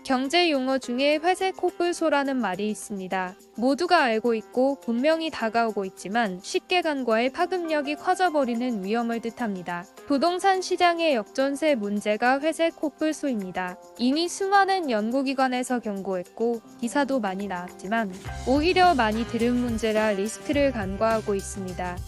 경제 용어 중에 회색 코뿔소라는 말이 있습니다. 모두가 알고 있고 분명히 다가오고 있지만 쉽게 간과해 파급력이 커져버리는 위험을 뜻합니다. 부동산 시장의 역전세 문제가 회색 코뿔소입니다. 이미 수많은 연구기관에서 경고했고 기사도 많이 나왔지만 오히려 많이 들은 문제라 리스크를 간과하고 있습니다.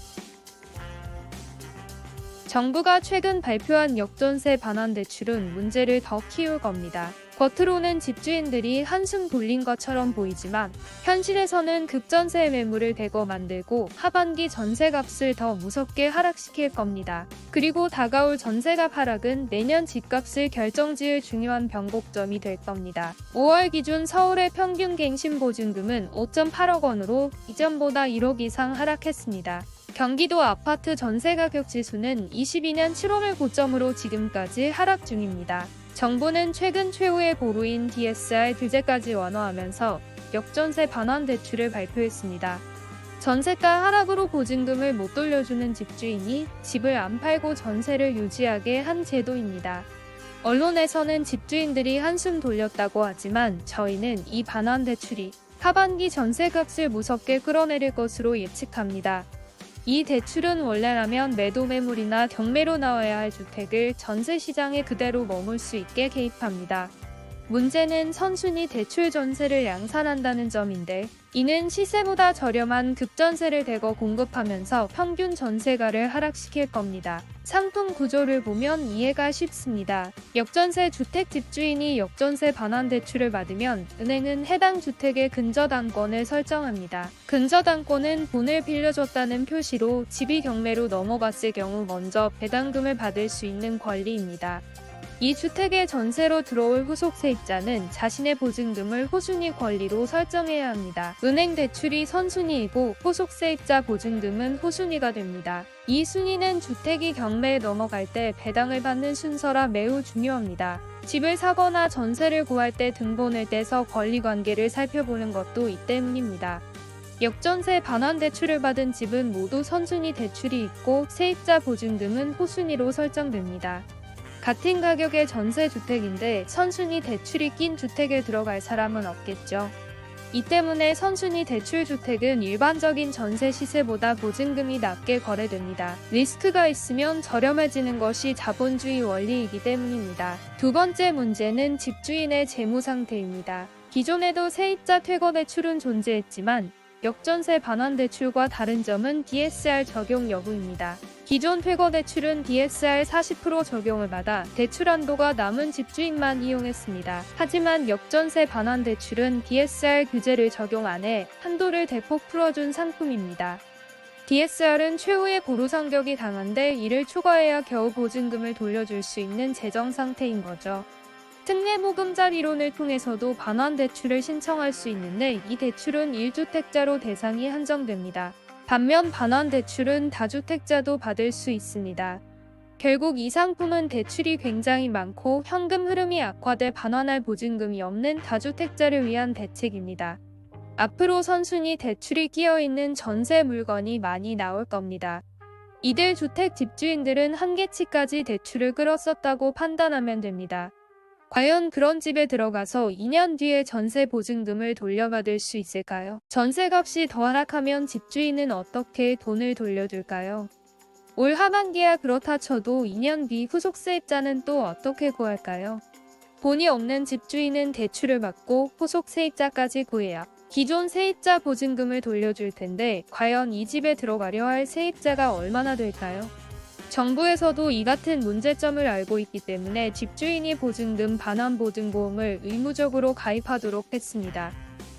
정부가 최근 발표한 역전세 반환 대출은 문제를 더 키울 겁니다. 겉으로는 집주인들이 한숨 돌린 것처럼 보이지만 현실에서는 급전세 매물을 대거 만들고 하반기 전세값을 더 무섭게 하락시킬 겁니다. 그리고 다가올 전세값 하락은 내년 집값을 결정지을 중요한 변곡점이 될 겁니다. 5월 기준 서울의 평균 갱신 보증금은 5.8억 원으로 이전보다 1억 이상 하락했습니다. 경기도 아파트 전세가격 지수는 22년 7월을 고점으로 지금까지 하락 중입니다. 정부는 최근 최후의 보루인 DSR 규제까지 완화하면서 역전세 반환 대출을 발표했습니다. 전세가 하락으로 보증금을 못 돌려주는 집주인이 집을 안 팔고 전세를 유지하게 한 제도입니다. 언론에서는 집주인들이 한숨 돌렸다고 하지만 저희는 이 반환 대출이 하반기 전세값을 무섭게 끌어내릴 것으로 예측합니다. 이 대출은 원래라면 매도 매물이나 경매로 나와야 할 주택을 전세 시장에 그대로 머물 수 있게 개입합니다. 문제는 선순위 대출 전세를 양산한다는 점인데 이는 시세보다 저렴한 급전세를 대거 공급하면서 평균 전세가를 하락시킬 겁니다. 상품 구조를 보면 이해가 쉽습니다. 역전세 주택 집주인이 역전세 반환 대출을 받으면 은행은 해당 주택의 근저당권을 설정합니다. 근저당권은 돈을 빌려줬다는 표시로 집이 경매로 넘어갔을 경우 먼저 배당금을 받을 수 있는 권리입니다. 이 주택의 전세로 들어올 후속 세입자는 자신의 보증금을 호순위 권리로 설정해야 합니다. 은행 대출이 선순위이고 후속 세입자 보증금은 호순위가 됩니다. 이 순위는 주택이 경매에 넘어갈 때 배당을 받는 순서라 매우 중요합니다. 집을 사거나 전세를 구할 때 등본을 떼서 권리관계를 살펴보는 것도 이 때문입니다. 역전세 반환 대출을 받은 집은 모두 선순위 대출이 있고 세입자 보증금은 호순위로 설정됩니다. 같은 가격의 전세주택인데 선순위 대출이 낀 주택에 들어갈 사람은 없겠죠. 이 때문에 선순위 대출주택은 일반적인 전세 시세보다 보증금이 낮게 거래됩니다. 리스크가 있으면 저렴해지는 것이 자본주의 원리이기 때문입니다. 두 번째 문제는 집주인의 재무 상태입니다. 기존에도 세입자 퇴거 대출은 존재했지만 역전세 반환 대출과 다른 점은 DSR 적용 여부입니다. 기존 퇴거 대출은 DSR 40% 적용을 받아 대출 한도가 남은 집주인만 이용했습니다. 하지만 역전세 반환 대출은 DSR 규제를 적용 안 해 한도를 대폭 풀어준 상품입니다. DSR은 최후의 보루 상격이 강한데 이를 초과해야 겨우 보증금을 돌려줄 수 있는 재정 상태인 거죠. 특례보금자 이론을 통해서도 반환 대출을 신청할 수 있는데 이 대출은 1주택자로 대상이 한정됩니다. 반면 반환 대출은 다주택자도 받을 수 있습니다. 결국 이 상품은 대출이 굉장히 많고 현금 흐름이 악화돼 반환할 보증금이 없는 다주택자를 위한 대책입니다. 앞으로 선순위 대출이 끼어있는 전세 물건이 많이 나올 겁니다. 이들 주택 집주인들은 한계치까지 대출을 끌었었다고 판단하면 됩니다. 과연 그런 집에 들어가서 2년 뒤에 전세 보증금을 돌려받을 수 있을까요? 전세값이 더 하락하면 집주인은 어떻게 돈을 돌려줄까요? 올 하반기야 그렇다 쳐도 2년 뒤 후속 세입자는 또 어떻게 구할까요? 돈이 없는 집주인은 대출을 받고 후속 세입자까지 구해야 기존 세입자 보증금을 돌려줄 텐데 과연 이 집에 들어가려 할 세입자가 얼마나 될까요? 정부에서도 이 같은 문제점을 알고 있기 때문에 집주인이 보증금 반환보증보험을 의무적으로 가입하도록 했습니다.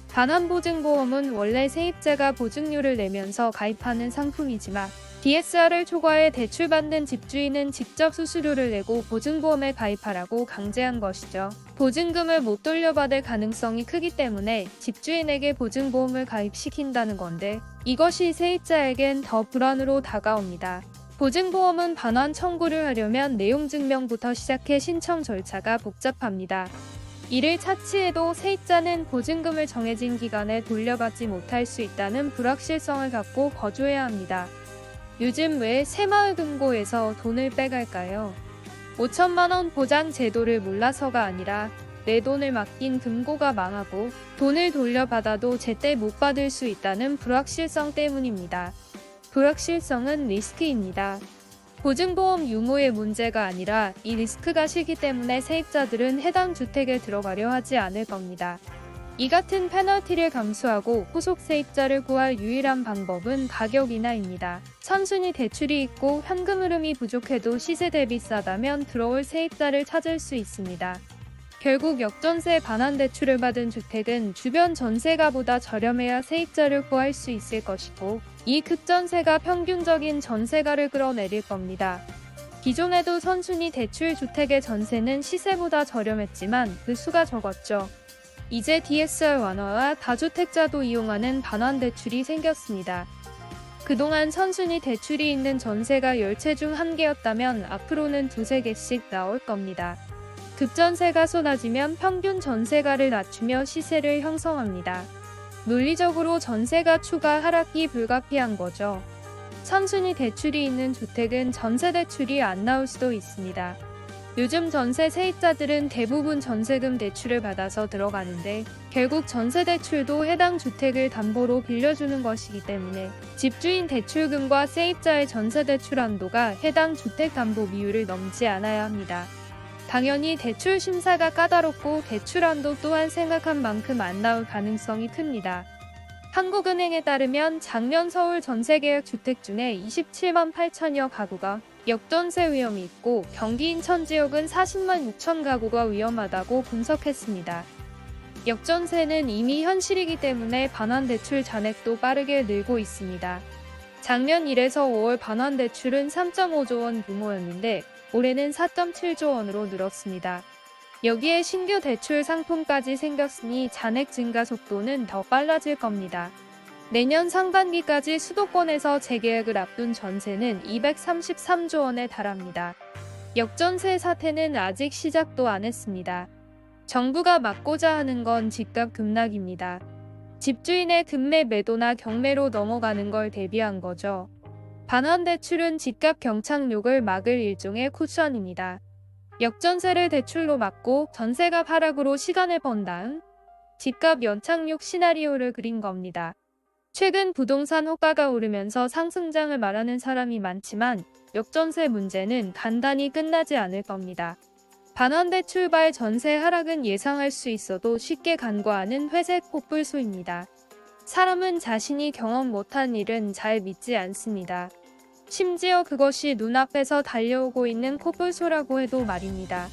반환보증보험은 원래 세입자가 보증료를 내면서 가입하는 상품이지만 DSR을 초과해 대출받는 집주인은 직접 수수료를 내고 보증보험에 가입하라고 강제한 것이죠. 보증금을 못 돌려받을 가능성이 크기 때문에 집주인에게 보증보험을 가입시킨다는 건데 이것이 세입자에겐 더 불안으로 다가옵니다. 보증보험은 반환 청구를 하려면 내용증명부터 시작해 신청 절차가 복잡합니다. 이를 차치해도 세입자는 보증금을 정해진 기간에 돌려받지 못할 수 있다는 불확실성을 갖고 거주해야 합니다. 요즘 왜 새마을금고에서 돈을 빼갈까요? 5천만 원 보장 제도를 몰라서가 아니라 내 돈을 맡긴 금고가 망하고 돈을 돌려받아도 제때 못 받을 수 있다는 불확실성 때문입니다. 불확실성은 리스크입니다. 보증보험 유무의 문제가 아니라 이 리스크가 싫기 때문에 세입자들은 해당 주택에 들어가려 하지 않을 겁니다. 이 같은 페널티를 감수하고 후속 세입자를 구할 유일한 방법은 가격 인하입니다. 선순위 대출이 있고 현금 흐름이 부족해도 시세 대비 싸다면 들어올 세입자를 찾을 수 있습니다. 결국 역전세 반환 대출을 받은 주택은 주변 전세가보다 저렴해야 세입자를 구할 수 있을 것이고 이 급전세가 평균적인 전세가를 끌어내릴 겁니다. 기존에도 선순위 대출 주택의 전세는 시세보다 저렴했지만 그 수가 적었죠. 이제 DSR 완화와 다주택자도 이용하는 반환 대출이 생겼습니다. 그동안 선순위 대출이 있는 전세가 10채 중 1개였다면 앞으로는 2~3개씩 나올 겁니다. 급전세가 쏟아지면 평균 전세가를 낮추며 시세를 형성합니다. 논리적으로 전세가 추가 하락이 불가피한 거죠. 선순위 대출이 있는 주택은 전세 대출이 안 나올 수도 있습니다. 요즘 전세 세입자들은 대부분 전세금 대출을 받아서 들어가는데 결국 전세 대출도 해당 주택을 담보로 빌려주는 것이기 때문에 집주인 대출금과 세입자의 전세 대출 한도가 해당 주택 담보 비율을 넘지 않아야 합니다. 당연히 대출 심사가 까다롭고 대출 한도 또한 생각한 만큼 안 나올 가능성이 큽니다. 한국은행에 따르면 작년 서울 전세계약 주택 중에 27만 8천여 가구가 역전세 위험이 있고 경기 인천 지역은 40만 6천 가구가 위험하다고 분석했습니다. 역전세는 이미 현실이기 때문에 반환대출 잔액도 빠르게 늘고 있습니다. 작년 1에서 5월 반환대출은 3.5조 원 규모였는데 올해는 4.7조 원으로 늘었습니다. 여기에 신규 대출 상품까지 생겼으니 잔액 증가 속도는 더 빨라질 겁니다. 내년 상반기까지 수도권에서 재계약을 앞둔 전세는 233조 원에 달합니다. 역전세 사태는 아직 시작도 안 했습니다. 정부가 막고자 하는 건 집값 급락입니다. 집주인의 급매 매도나 경매로 넘어가는 걸 대비한 거죠. 반환대출은 집값 경착륙을 막을 일종의 쿠션입니다. 역전세를 대출로 막고 전세가 하락으로 시간을 번 다음 집값 연착륙 시나리오를 그린 겁니다. 최근 부동산 호가가 오르면서 상승장을 말하는 사람이 많지만 역전세 문제는 간단히 끝나지 않을 겁니다. 반환대출발 전세 하락은 예상할 수 있어도 쉽게 간과하는 회색 코뿔소입니다. 사람은 자신이 경험 못한 일은 잘 믿지 않습니다. 심지어 그것이 눈앞에서 달려오고 있는 코뿔소라고 해도 말입니다.